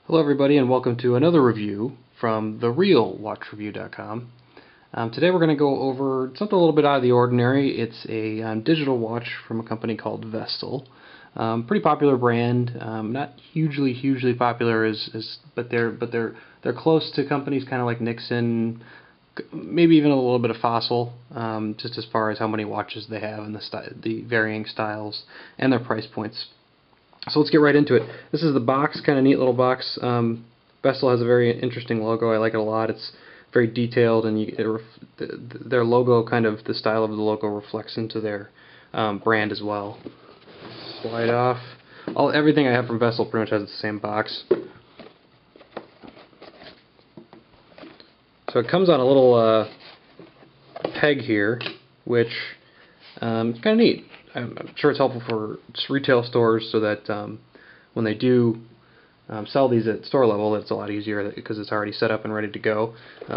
Hello everybody and welcome to another review from therealwatchreview.com. Today we're going to go over something a little bit out of the ordinary. It's a digital watch from a company called Vestal. Pretty popular brand, not hugely popular but they're close to companies kind of like Nixon, maybe even a little bit of Fossil, just as far as how many watches they have and the varying styles and their price points. So let's get right into it. This is the box, kind of neat little box. Vestal has a very interesting logo. I like it a lot. It's very detailed, and their logo, kind of the style of the logo, reflects into their brand as well. Slide off. Everything I have from Vestal pretty much has the same box. So it comes on a little peg here, which is kind of neat. I'm sure it's helpful for retail stores so that when they do sell these at store level, it's a lot easier because it's already set up and ready to go.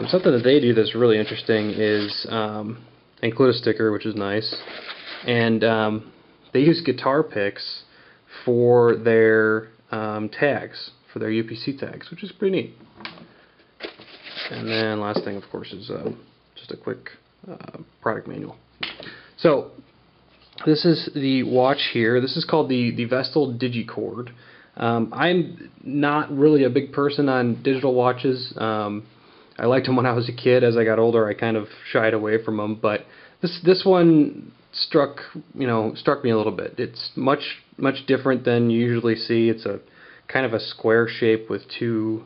Something that they do that's really interesting is include a sticker, which is nice, and they use guitar picks for their tags, for their UPC tags, which is pretty neat. And then last thing, of course, is just a quick product manual. So this is the watch here. This is called the Vestal Digichord. I'm not really a big person on digital watches. I liked them when I was a kid. As I got older, I kind of shied away from them. But this one struck me a little bit. It's much different than you usually see. It's a kind of a square shape with two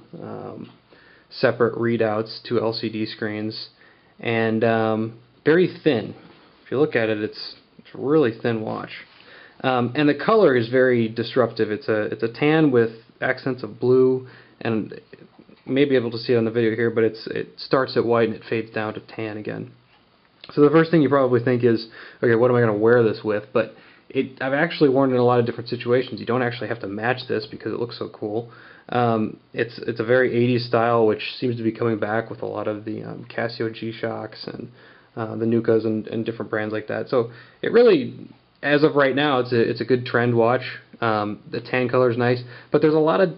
separate readouts, two LCD screens, and very thin. If you look at it, it's a really thin watch, and the color is very disruptive. It's a tan with accents of blue, and you may be able to see it on the video here, but it starts at white and it fades down to tan again. So the first thing you probably think is, okay, what am I going to wear this with? But I've actually worn it in a lot of different situations. You don't actually have to match this because it looks so cool. It's a very 80s style, which seems to be coming back with a lot of the Casio G-Shocks and the Nukas and different brands like that. So it really, as of right now, it's a good trend watch. The tan color is nice, but there's a lot of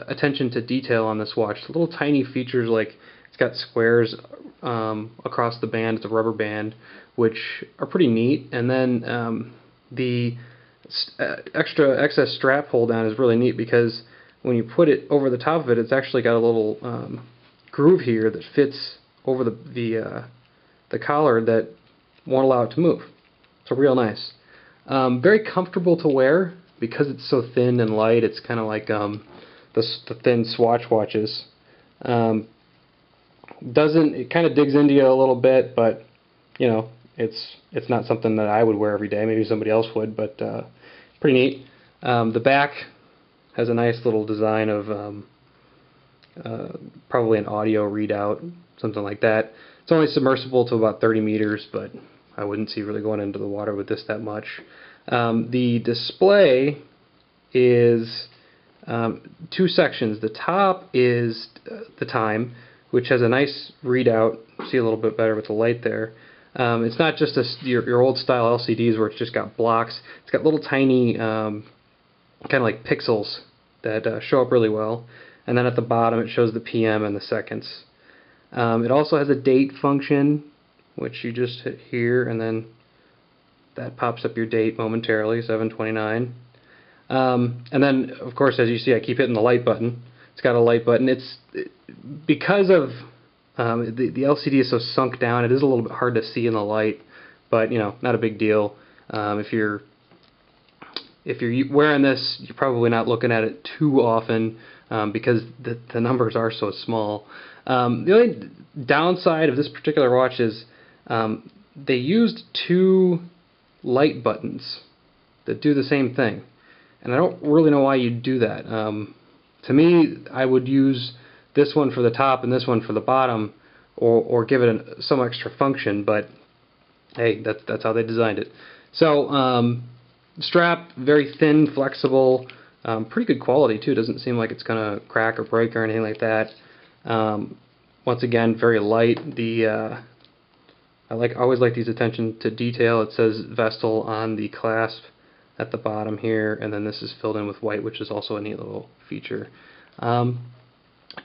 attention to detail on this watch. Little tiny features, like it's got squares across the band. It's a rubber band, which are pretty neat. And then the excess strap hold down is really neat because when you put it over the top of it, it's actually got a little groove here that fits over the collar that won't allow it to move. So real nice. Very comfortable to wear because it's so thin and light. It's kind of like the thin Swatch watches. It kind of digs into you a little bit, but it's not something that I would wear every day. Maybe somebody else would, but pretty neat. The back has a nice little design of probably an audio readout, something like that. It's only submersible to about 30 meters, but I wouldn't see really going into the water with this that much. The display is two sections. The top is the time, which has a nice readout. See a little bit better with the light there. It's not just your old style LCDs where it's just got blocks. It's got little tiny kind of like pixels that show up really well. And then at the bottom it shows the PM and the seconds. It also has a date function, which you just hit here, and then that pops up your date momentarily, 7/29. And then, of course, as you see, I keep hitting the light button. It's got a light button. Because of the LCD is so sunk down, it is a little bit hard to see in the light, but not a big deal. If you're wearing this, you're probably not looking at it too often because the numbers are so small. The only downside of this particular watch is they used two light buttons that do the same thing, and I don't really know why you'd do that. To me, I would use this one for the top and this one for the bottom, or give it some extra function, but hey, that's how they designed it. So strap, very thin, flexible, pretty good quality too. Doesn't seem like it's gonna crack or break or anything like that. Once again, very light. I always like these attention to detail. It says Vestal on the clasp at the bottom here, and then this is filled in with white, which is also a neat little feature.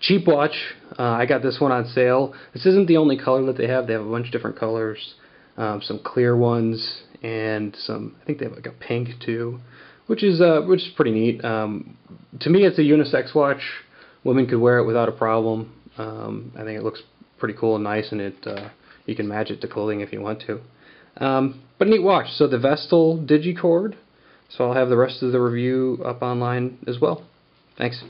Cheap watch. I got this one on sale. This isn't the only color that they have. They have a bunch of different colors, some clear ones, and some. I think they have like a pink too, which is pretty neat. To me, it's a unisex watch. Women could wear it without a problem. I think it looks pretty cool and nice, and you can match it to clothing if you want to. But a neat watch. So the Vestal Digichord. So I'll have the rest of the review up online as well. Thanks.